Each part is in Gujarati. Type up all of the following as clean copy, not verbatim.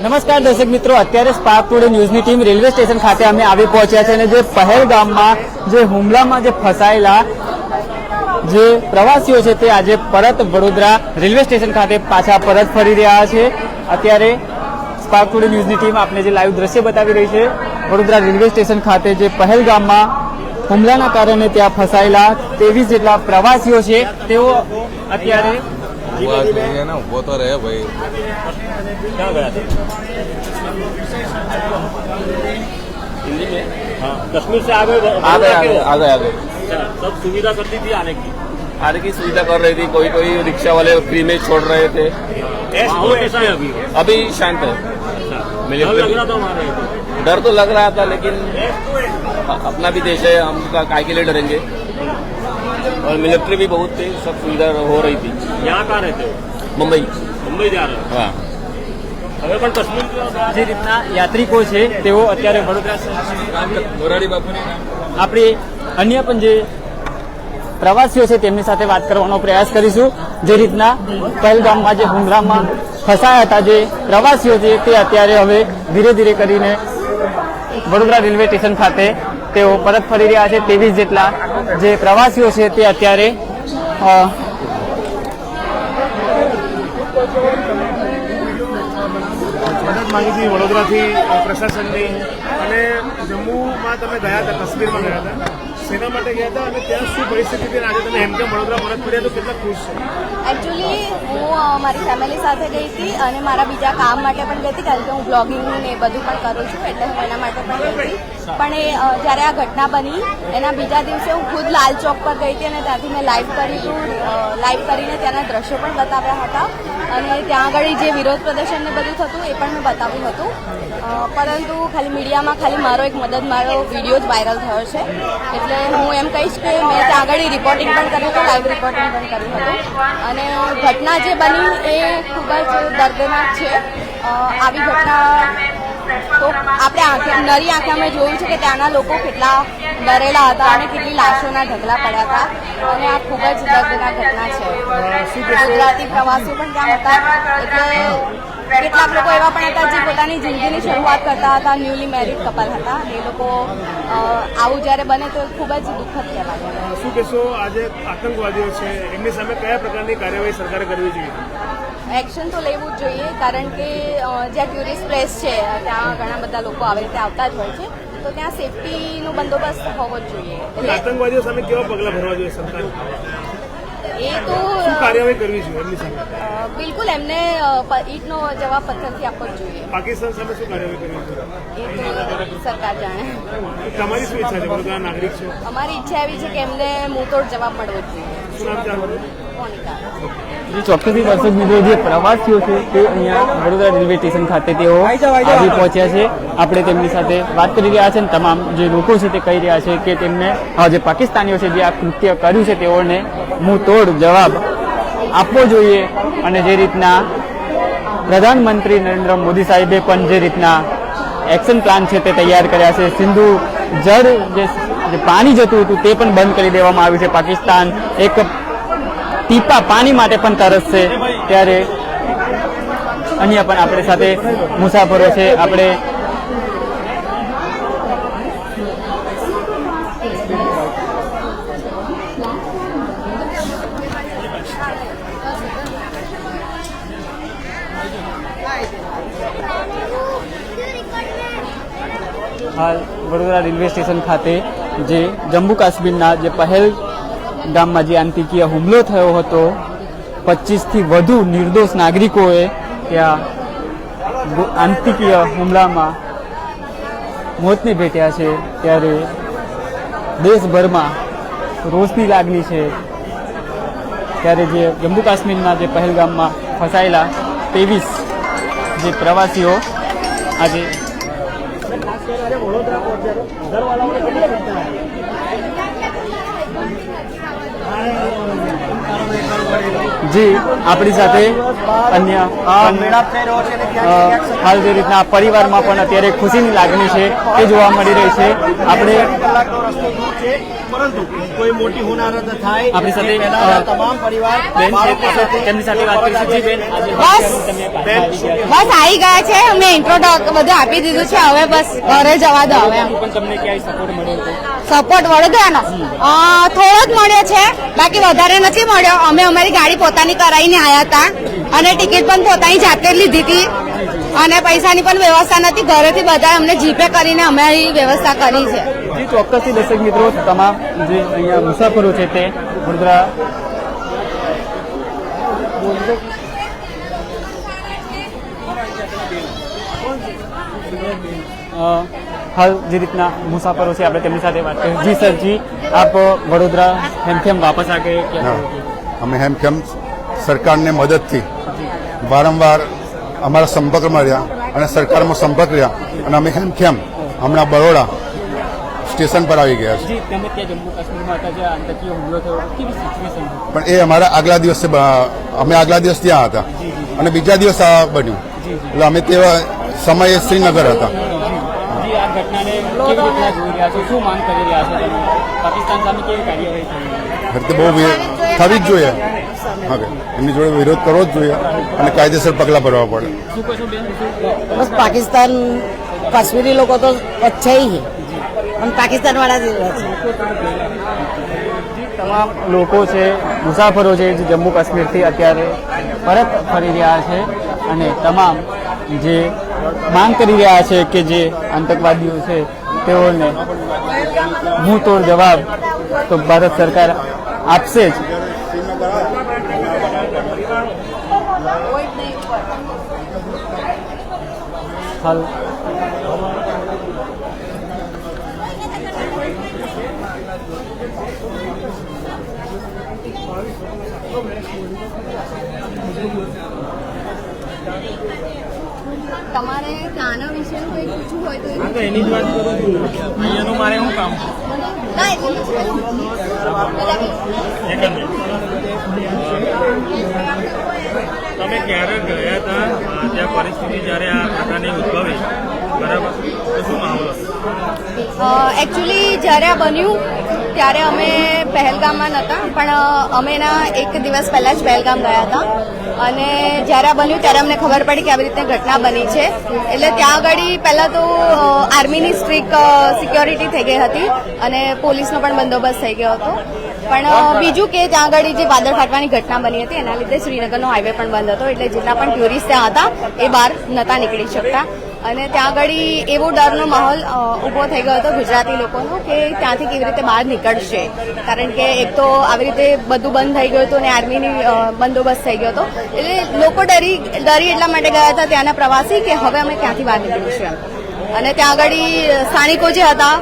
નમસ્કાર દર્શક મિત્રો, અત્યારે સ્પાર્ક ટુડે ન્યૂઝની ટીમ રેલવે સ્ટેશન ખાતે અમે આવી પહોંચ્યા છે અને જે પહેલગામમાં જે હુમલામાં જે ફસાયેલા જે પ્રવાસીઓ છે તે આજે પરત વડોદરા રેલવે સ્ટેશન ખાતે પાછા પરત ફરી રહ્યા છે। અત્યારે સ્પાર્ક ટુડે ન્યૂઝની ટીમ આપને જે લાઈવ દ્રશ્ય બતાવી રહી છે વડોદરા રેલવે સ્ટેશન ખાતે જે પહેલગામમાં હુમલાના કારણે ત્યાં ફસાયેલા 23 જેટલા પ્રવાસીઓ છે તેઓ અત્યારે वो तो रहे भाई क्या गया था हिंदी में। हाँ, कश्मीर से आ गए सब सुविधा कर दी थी आने की सुविधा कर रही थी। कोई कोई रिक्शा वाले फ्री में छोड़ रहे थे। कैसा है अभी शांत है। लग रहा था हमारे डर तो लग रहा था, लेकिन अपना भी देश है, हम काय के लिए डरेंगे। और मिलिट्री भी बहुत थी, सब सुविधा हो रही थी। यहाँ कहाँ रहते हो? मुंबई जा रहे हो? हाँ। હવે પણ કશ્મીર જે રીતના યાત્રિકો છે તેઓ અત્યારે વડોદરા આપણી અન્ય પણ જે પ્રવાસીઓ છે તેમની સાથે વાત કરવાનો પ્રયાસ કરીશું। જે રીતના પહેલગામમાં જે હુમલામાં ફસાયા હતા જે પ્રવાસીઓ છે તે અત્યારે હવે ધીરે ધીરે કરીને વડોદરા રેલવે સ્ટેશન ખાતે તેઓ પરત ફરી રહ્યા છે। 23 જેટલા જે પ્રવાસીઓ છે તે અત્યારે મદદ માંગી હતી વડોદરાથી પ્રશાસનની। અને જમ્મુમાં તમે ગયા હતા, કાશ્મીરમાં ગયા હતા, શેના માટે ગયા હતા અને ત્યાં શું પરિસ્થિતિ હતી? આજે તમે એમ કે વડોદરા પરત ફર્યા તો કેટલા ખુશ છો? એકચ્યુઅલી હું મારી ફેમિલી સાથે ગઈ હતી અને મારા બીજા કામ માટે પણ ગઈ હતી, કારણ કે હું બ્લોગિંગનું ને એ બધું પણ કરું છું, એટલે હું એના માટે પણ ગઈ હતી। પણ જ્યારે આ ઘટના બની એના બીજા દિવસે હું ખુદ લાલ ચોક પર ગઈ હતી અને ત્યાંથી મેં લાઈવ કરીને ત્યાંના દ્રશ્યો પણ બતાવ્યા હતા અને ત્યાં આગળ જે વિરોધ પ્રદર્શન ને બધું થતું એ પણ મેં બતાવ્યું હતું। પરંતુ ખાલી મીડિયામાં ખાલી મારો વિડીયો જ વાયરલ થયો છે, એટલે હું એમ કહીશ કે મેં ત્યાં આગળ રિપોર્ટિંગ પણ કર્યું હતું, લાઈવ રિપોર્ટિંગ પણ કર્યું હતું અને ઘટના જે બની એ ખૂબ જ દર્દનાક છે। આવી ઘટના તો આપણે નરી આંખે અમે જોયું છે કે ત્યાંના લોકો કેટલા ડરેલા હતા અને કેટલી લાશોના ઢગલા પડ્યા હતા અને આ ખૂબ જ દર્દનાક ઘટના છે। ગુજરાતી પ્રવાસીઓ પણ ત્યાં હતા, એટલે કેટલાક લોકો એવા પણ હતા જે પોતાની જિંદગીની શરૂઆત કરતા હતા, ન્યૂલી મેરિડ કપલ હતા, એ લોકો આવું જ્યારે બને તો ખૂબ જ દુઃખદ કહેવાય। શું કહેશો, આજે આતંકવાદીઓ છે એમની સામે કયા પ્રકારની કાર્યવાહી સરકારે કરવી જોઈએ? એક્શન તો લેવું જ જોઈએ, કારણ કે જ્યાં ટુરિસ્ટ પ્લેસ છે ત્યાં ઘણા બધા લોકો આવી રીતે આવતા જ હોય છે, તો ત્યાં સેફટીનો બંદોબસ્ત હોવો જ જોઈએ। આતંકવાદીઓ સામે કેવા પગલાં ભરવા જોઈએ સરકાર? એ તો શું કાર્યવાહી કરવી જોઈએ એમની સામે? બિલકુલ એમને ઈંટનો જવાબ પથ્થરથી આપવો જ જોઈએ। પાકિસ્તાન સામે શું કાર્યવાહી કરવી જોઈએ એ તો સરકાર જાણે। તમારી શું ઈચ્છા છે? વડોદરા નાગરિક છો, અમારી ઈચ્છા એવી છે કે એમને મુંહતોડ જવાબ મળવો જ જોઈએ। શું નામ જાણવું? મોનિકા। જે ચોક્કસથી દર્શક મિત્રો જે પ્રવાસીઓ છે તે અહીંયા વડોદરા રેલવે સ્ટેશન ખાતે તેઓ આવી પહોંચ્યા છે। આપણે તેમની સાથે વાત કરી રહ્યા છે અને તમામ જે લોકો છે તે કહી રહ્યા છે કે તેમને જે પાકિસ્તાનીઓ છે જે આ કૃત્ય કર્યું છે તેઓને મુંહતોડ જવાબ આપવો જોઈએ અને જે રીતના પ્રધાનમંત્રી નરેન્દ્ર મોદી સાહેબે પણ જે રીતના એક્શન પ્લાન છે તે તૈયાર કર્યા છે, સિંધુ જળ જે પાણી જતું હતું તે પણ બંધ કરી દેવામાં આવ્યું છે। પાકિસ્તાન એક ટીપા પાણી માટે પણ તરસશે, ત્યારે અન્ય પણ આપણી સાથે મુસાફરો છે। આપણે હાલ વડોદરા રેલવે સ્ટેશન ખાતે જે જમ્મુ કાશ્મીરના જે પહેલગામમાં જે આતંકીય હુમલો થયો હતો, 25થી વધુ નિર્દોષ નાગરિકોએ ત્યાં આતંકીય હુમલામાં મોતને ભેટ્યા છે, ત્યારે દેશભરમાં રોષની લાગણી છે। ત્યારે જે જમ્મુ કાશ્મીરના જે પહેલગામમાં ફસાયેલા 23 જે પ્રવાસીઓ આજે જી આપણી સાથે અન્ય હાલ જે રીતના પરિવારમાં પણ અત્યારે ખુશીની લાગણી છે એ જોવા મળી રહી છે. આપણે પરંતુ કોઈ મોટી હોનારત થાય આપણી સાથે તમામ પરિવાર બેન છે તેમની સાથે વાત કરીશું. જી બેન, આજે તમે પાછા આવી ગયા છો. બસ આવી ગયા છે, અમે ઇન્ટ્રોડક્ટ બધું આપી દીધું છે, હવે બસ ઘરે જવા દો હવે. પણ તમને ક્યાંય સપોર્ટ મળ્યો હતો? સપોર્ટ વડોદરાનો થોડો જ મળ્યો છે, બાકી વધારે નથી મળ્યો. અમે અમારી ગાડી પોતાની કરાવીને આવ્યા હતા અને ટિકિટ પણ પોતાની જાતે જ લીધી હતી અને પૈસાની પણ વ્યવસ્થા નથી. ઘરેથી બધા અમને જીપે કરીને અમારી વ્યવસ્થા કરી છે. જી ચોક્કસથી દર્શક મિત્રો, તમામ જે અહીંયા મુસાફરો છે તે વડોદરા હાલ જે રીતના મુસાફરો છે આપણે તેમની સાથે વાત કરીએ. જી સર, જી આપ વડોદરા હેમખેમ વાપસ આ ગए क्या? અમે હેમખેમ સરકારની મદદથી વારંવાર અમારા સંપર્કમાં રહ્યા અને સરકારમાં સંપર્ક રહ્યા અને અમે હેમખેમ હમણાં બરોડા સ્ટેશન પર આવી ગયા છે. જી તમે ત્યાં જમ્મુ કાશ્મીરમાં હતા જ્યાં આતંકીય હુમલો થયો, કેવી સિચ્યુએશન હતી? પણ એ અમારા આગલા દિવસે અમે આગલા દિવસ ત્યાં હતા અને બીજા દિવસ આ બન્યું એટલે અમે તે સમયે શ્રીનગર હતા. જી આ ઘટનાને કેવી રીતના જોઈ રહ્યા છો? શું માંગ કરી રહ્યા છો તમે? પાકિસ્તાન સામે કેવી કાર્યવાહી થઈ? તે બહુ થવી જ જોઈએ. હવે એમની જોડે વિરોધ કરવો જ જોઈએ અને કાયદેસર પગલાં ભરવા પડે. શું કહેશો બેન? बस पाकिस्तान कश्मीरी लोगों तो अच्छा ही है, हम पाकिस्तान वाला તમામ લોકો છે, મુસાફરો છે જે જમ્મુ કાશ્મીરથી અત્યારે પરત ફરી રહ્યા છે અને તમામ જે માંગ કરી રહ્યા છે કે જે આતંકવાદીઓ છે તેઓને મુંહતોડ જવાબ તો ભારત સરકાર આપશે જ. હાલ તમારે ત્યાંના વિશેનું કંઈ પૂછવું હોય તો એની જ વાત કરું છું. અહીંયાનું મારે શું કામ? ના એટલે તમે ક્યારે ગયા હતા ત્યાં પરિસ્થિતિ જ્યારે આ ઘટનાની ઉદ્ભવી, બરાબર, તો શું માહોલ હતો? એકચ્યુઅલી જ્યારે આ બન્યું ત્યારે અમે પહેલગામમાં નહોતા, પણ અમે એના એક દિવસ પહેલાં જ પહેલગામ ગયા હતા અને જ્યારે આ બન્યું ત્યારે અમને ખબર પડી કે આવી રીતે ઘટના બની છે. એટલે ત્યાં આગળ પહેલાં તો આર્મીની સ્ટ્રિક્ટ સિક્યોરિટી થઈ ગઈ હતી અને પોલીસનો પણ બંદોબસ્ત થઈ ગયો હતો. પણ બીજું કે ત્યાં આગળ જે વાદળ ફાટવાની ઘટના બની હતી એના લીધે શ્રીનગરનો હાઈવે પણ બંધ હતો, એટલે જેટલા પણ ટુરિસ્ટ ત્યાં હતા એ બહાર નહોતા નીકળી શકતા અને ત્યાં આગળ એવો ડરનો માહોલ ઊભો થઈ ગયો હતો ગુજરાતી લોકોનો કે ત્યાંથી કેવી રીતે બહાર નીકળશે, કારણ કે એક તો આવી રીતે બધું બંધ થઈ ગયું હતું અને આર્મીની બંદોબસ્ત થઈ ગયો હતો. એટલે લોકો ડરી એટલા માટે ગયા હતા ત્યાંના પ્રવાસી કે હવે અમે ક્યાંથી બહાર નીકળીશું એમ. અને ત્યાં આગળ સ્થાનિકો જે હતા,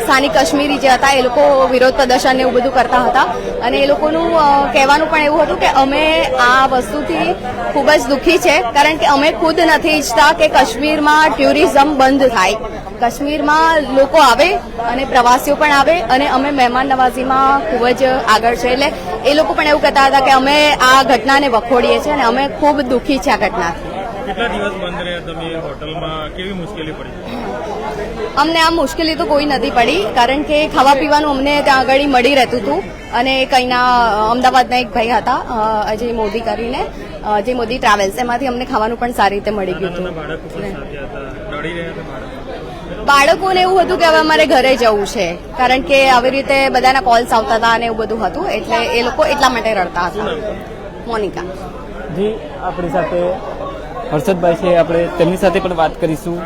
સ્થાનિક કાશ્મીરી જે હતા, એ લોકો વિરોધ પ્રદર્શન ને એવું બધું કરતા હતા અને એ લોકોનું કહેવાનું પણ એવું હતું કે અમે આ વસ્તુથી ખૂબ જ દુઃખી છે, કારણ કે અમે ખુદ નથી ઈચ્છતા કે કાશ્મીરમાં ટુરિઝમ બંધ થાય. કાશ્મીરમાં લોકો આવે અને પ્રવાસીઓ પણ આવે અને અમે મહેમાન નવાઝીમાં ખૂબ જ આગળ છે. એટલે એ લોકો પણ એવું કહેતા હતા કે અમે આ ઘટનાને વખોડીએ છીએ અને અમે ખૂબ દુઃખી છે આ ઘટનાથી. કેટલા દિવસ બંધ રહ્યા તમે હોટલમાં? કેવી મુશ્કેલી પડી? અમને આ મુશ્કેલી તો કોઈ નથી પડી, કારણ કે ખાવા પીવાનું અમને ત્યાં આગળ મળી રહેતું હતું અને કંઈના અમદાવાદના એક ભાઈ હતા અજય મોદી કરીને, અજય મોદી ટ્રાવેલ્સ, એમાંથી અમને ખાવાનું પણ સારી રીતે મળી ગયું હતું. બાળકો પણ સાથે હતા, રડી રહ્યા હતા બાળકોને એવું હતું કે હવે અમારે ઘરે જવું છે, કારણ કે આવી રીતે બધાના કોલ્સ આવતા હતા અને એવું બધું હતું, એટલે એ લોકો એટલા માટે રડતા હતા. મોનિકા જી આપણી સાથે હર્ષદભાઈ છે, આપણે તેમની સાથે પણ વાત કરીશું.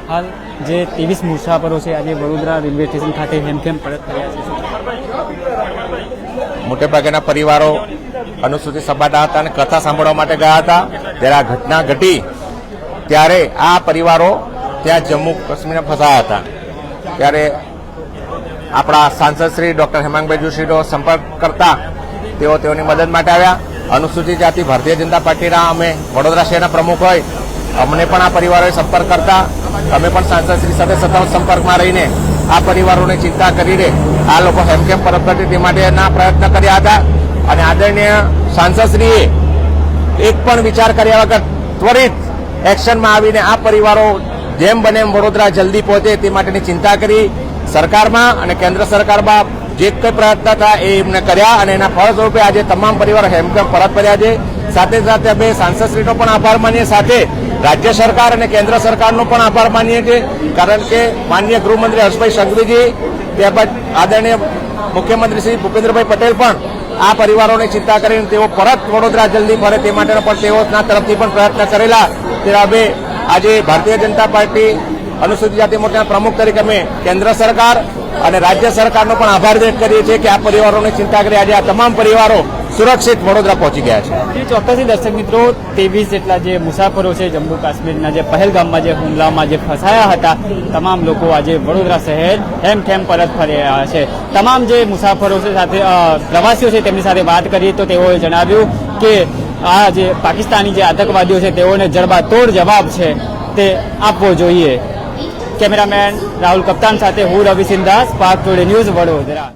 હાલ જે 23 મુસાફરો છે આજે વડોદરા રેલવે સ્ટેશન ખાતે હેમખેમ પરત થયા છે. મોટેભાગેના પરિવારો અનુસૂચિત સમાજના હતા અને કથા સાંભળવા માટે ગયા હતા. જ્યારે આ ઘટના ઘટી ત્યારે આ પરિવારો ત્યાં જમ્મુ કાશ્મીરમાં ફસાયા હતા. ત્યારે આપણા સાંસદ શ્રી ડૉક્ટર હેમાંગભાઈ જોશીનો સંપર્ક કરતા તેઓની મદદ માટે આવ્યા અનુસૂચિત જાતિ ભારતીય જનતા પાર્ટીના અમે વડોદરા શહેરના પ્રમુખ હોય અમને પણ આ પરિવારોએ સંપર્ક કરતા અમે પણ સાંસદશ્રી સાથે સતત સંપર્કમાં રહીને આ પરિવારોની ચિંતા કરીને આ લોકો હેમખેમ પરત ફરે તે માટેના પ્રયત્ન કર્યા હતા અને આદરણીય સાંસદશ્રીએ એક પણ વિચાર કર્યા વગર ત્વરિત એક્શનમાં આવીને આ પરિવારો જેમ બને એમ વડોદરા જલ્દી પહોંચે તે માટેની ચિંતા કરી સરકારમાં અને કેન્દ્ર સરકારમાં જે કંઈ પ્રયત્ન હતા એ એમને કર્યા અને એના ફળ સ્વરૂપે આજે તમામ પરિવારો હેમખેમ પરત ફર્યા છે. સાથે સાથે અમે સાંસદશ્રીનો પણ આભાર માનીએ, સાથે રાજ્ય સરકાર અને કેન્દ્ર સરકારનો પણ આભાર માનીએ છીએ, કારણ કે માનનીય ગૃહમંત્રી હર્ષભાઈ સંઘવીજી ત્યારબાદ આદરણીય મુખ્યમંત્રી શ્રી ભૂપેન્દ્રભાઈ પટેલ પણ આ પરિવારોની ચિંતા કરીને તેઓ પરત વડોદરા જલ્દી ફરે તે માટેનો પણ તેઓના તરફથી પણ પ્રયત્ન કરેલા. ત્યારે હવે આજે ભારતીય જનતા પાર્ટી અનુસૂચિત જાતિ મોરચાના પ્રમુખ તરીકે અમે કેન્દ્ર સરકાર અને રાજ્ય સરકારનો પણ આભાર વ્યક્ત કરીએ છીએ કે આ પરિવારોની ચિંતા કરી આજે આ તમામ પરિવારો સુરક્ષિત વડોદરા પહોંચી ગયા છે. જે ચોક્કસથી દર્શક મિત્રો 23 જેટલા જે મુસાફરો છે જમ્મુ કાશ્મીરના જે પહેલગામમાં જે હુમલામાં જે ફસાયા હતા તમામ લોકો આજે વડોદરા શહેર હેમખેમ પરત ફર્યા છે. તમામ જે મુસાફરો છે સાથે પ્રવાસીઓ છે તેમની સાથે વાત કરીએ તો તેઓએ જણાવ્યું કે આ જે પાકિસ્તાની જે આતંકવાદીઓ છે તેઓને જડબાતોડ જવાબ છે તે આપવો જોઈએ. કેમેરામેન રાહુલ કપ્તાન સાથે હું Ravi Sindha, spark today news, Vadodara.